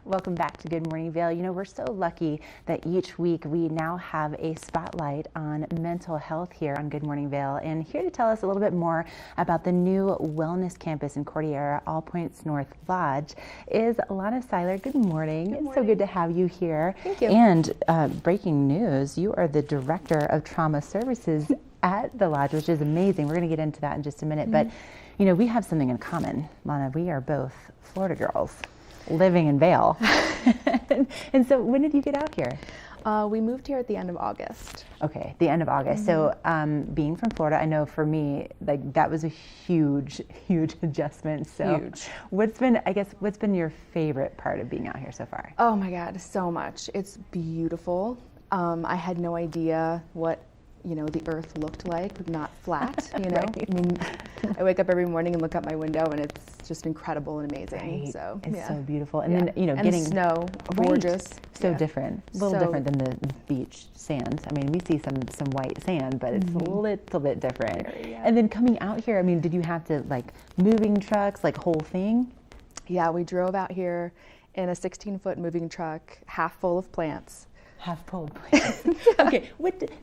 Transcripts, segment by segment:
Welcome back to Good Morning Vail. You know, we're so lucky that each week we now have a spotlight on mental health here on Good Morning Vail. And here to tell us a little bit more about the new wellness campus in Cordillera, All Points North Lodge, is Lana Seiler. Good morning. Good morning. It's so good to have you here. Thank you. And breaking news, you are the Director of Trauma Services at the Lodge, which is amazing. We're going to get into that in just a minute. But, you know, we have something in common, Lana. We are both Florida girls living in Vail. And so when did you get out here? We moved here at the end of August. Okay, the end of August. So being from Florida, I know for me, like that was a huge adjustment. So Huge. what's been your favorite part of being out here so far? Oh my God, so much. It's beautiful. I had no idea what, the earth looked like, not flat, Right. I mean, I wake up every morning and look out my window and it's just incredible and amazing. Right. So It's so beautiful. And Yeah. then, and getting snow, Right. gorgeous. So Yeah. different, a little So- different than the beach sand. I mean, we see some white sand, but it's a little bit different. Very, yeah. And then coming out here, I mean, did you have to like moving trucks, like whole thing? Yeah, we drove out here in a 16-foot moving truck, half full of plants. Half full plants. Okay,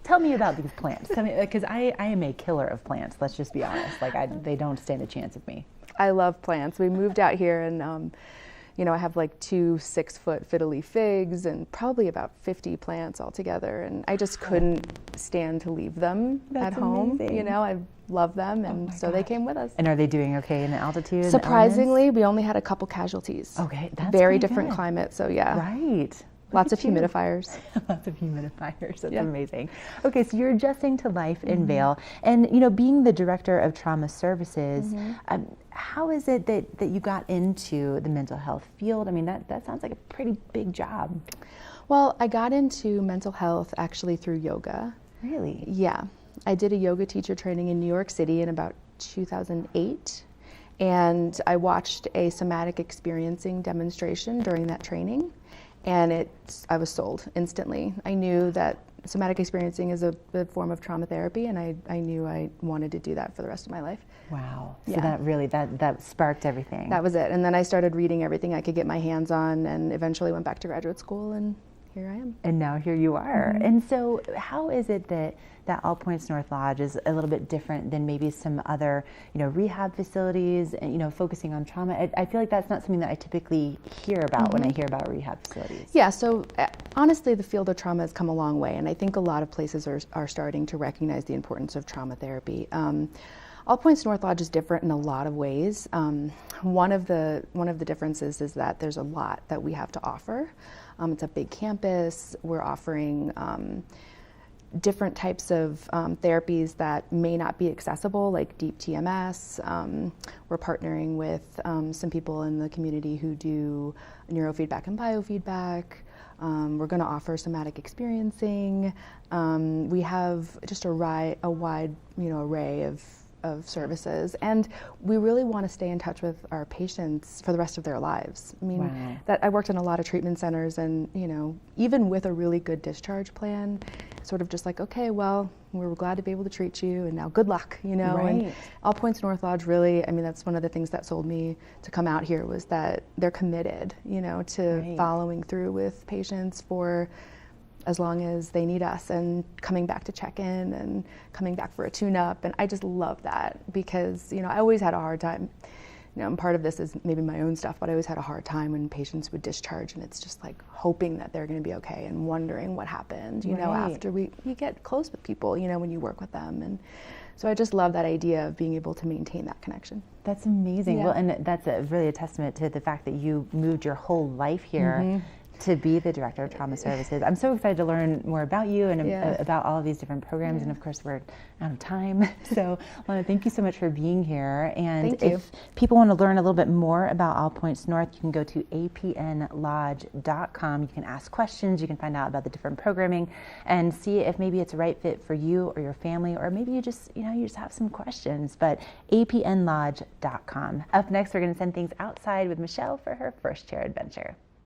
tell me about these plants. Tell me, because I am a killer of plants. Let's just be honest. Like they don't stand a chance with me. I love plants. We moved out here and, I have like 2 6-foot fiddly figs and probably about 50 plants altogether. And I just couldn't stand to leave them That's at home. amazing. I love them. And my so they gosh. came with us. And are they doing okay in the altitude? and Surprisingly, we only had a couple casualties. Okay, that's Very pretty different good. climate. So yeah, Right. lots Look of at you. humidifiers. Lots of humidifiers. That's Yeah. amazing. Okay, so you're adjusting to life in Vail, and being the Director of Trauma Services, how is it that you got into the mental health field? I mean, that sounds like a pretty big job. Well, I got into mental health actually through yoga. Really? Yeah, I did a yoga teacher training in New York City in about 2008, and I watched a somatic experiencing demonstration during that training, and I was sold instantly. I knew that somatic experiencing is a form of trauma therapy, and I knew I wanted to do that for the rest of my life. Wow. So Yeah. that really that sparked everything. That was it, and then I started reading everything I could get my hands on, and eventually went back to graduate school, and here I am. And now here you are. And so how is it that All Points North Lodge is a little bit different than maybe some other, rehab facilities, and, focusing on trauma? I feel like that's not something that I typically hear about when I hear about rehab facilities. Yeah, so honestly, the field of trauma has come a long way, and I think a lot of places are starting to recognize the importance of trauma therapy. All Points North Lodge is different in a lot of ways. One of the differences is that there's a lot that we have to offer. It's a big campus. We're offering different types of therapies that may not be accessible, like deep TMS. We're partnering with some people in the community who do neurofeedback and biofeedback. We're going to offer somatic experiencing. We have just a wide array of services, and we really want to stay in touch with our patients for the rest of their lives. I mean, Wow. I worked in a lot of treatment centers, and even with a really good discharge plan, sort of just like, okay, well, we're glad to be able to treat you, and now good luck, And Right. All Points North Lodge really, that's one of the things that sold me to come out here, was that they're committed, to Right. following through with patients for as long as they need us, and coming back to check in and coming back for a tune-up. And I just love that because, I always had a hard time, and part of this is maybe my own stuff, but I always had a hard time when patients would discharge, and it's just like hoping that they're going to be okay and wondering what happened, Right. after you get close with people, when you work with them. And so I just love that idea of being able to maintain that connection. That's amazing. Yeah. Well, and that's really a testament to the fact that you moved your whole life here to be the Director of Trauma Services. I'm so excited to learn more about you and Yeah. about all of these different programs. And of course, we're out of time. So, Lana, thank you so much for being here. And Thank you. if people want to learn a little bit more about All Points North, you can go to apnlodge.com. You can ask questions. You can find out about the different programming and see if maybe it's a right fit for you or your family, or maybe you just have some questions. But apnlodge.com. Up next, we're going to send things outside with Michelle for her first chair adventure.